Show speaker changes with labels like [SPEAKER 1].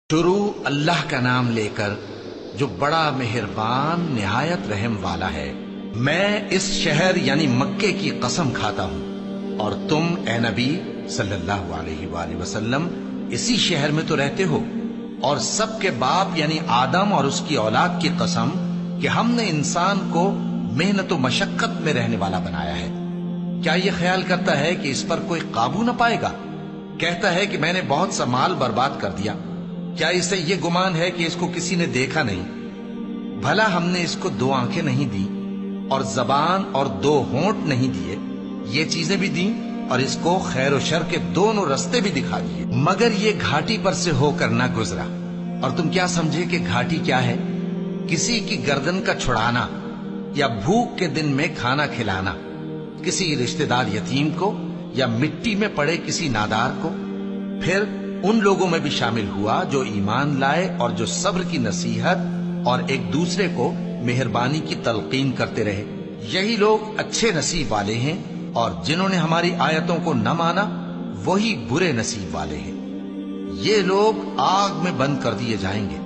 [SPEAKER 1] شروع اللہ کا نام لے کر جو بڑا مہربان نہایت رحم والا ہے۔ میں اس شہر یعنی مکے کی قسم کھاتا ہوں اور تم اے نبی صلی اللہ علیہ وآلہ وسلم اسی شہر میں تو رہتے ہو، اور سب کے باپ یعنی آدم اور اس کی اولاد کی قسم کہ ہم نے انسان کو محنت و مشقت میں رہنے والا بنایا ہے۔ کیا یہ خیال کرتا ہے کہ اس پر کوئی قابو نہ پائے گا؟ کہتا ہے کہ میں نے بہت سا مال برباد کر دیا۔ کیا اسے یہ گمان ہے کہ اس کو کسی نے دیکھا نہیں؟ بھلا ہم نے اس کو 2 آنکھیں نہیں دی اور زبان اور 2 ہونٹ نہیں دیے؟ یہ چیزیں بھی دیں اور اس کو خیر و شر کے دونوں رستے بھی دکھا دیے، مگر یہ گھاٹی پر سے ہو کر نہ گزرا۔ اور تم کیا سمجھے کہ گھاٹی کیا ہے؟ کسی کی گردن کا چھڑانا یا بھوک کے دن میں کھانا کھلانا، کسی رشتہ دار یتیم کو یا مٹی میں پڑے کسی نادار کو۔ پھر ان لوگوں میں بھی شامل ہوا جو ایمان لائے اور جو صبر کی نصیحت اور ایک دوسرے کو مہربانی کی تلقین کرتے رہے۔ یہی لوگ اچھے نصیب والے ہیں، اور جنہوں نے ہماری آیتوں کو نہ مانا وہی برے نصیب والے ہیں۔ یہ لوگ آگ میں بند کر دیے جائیں گے،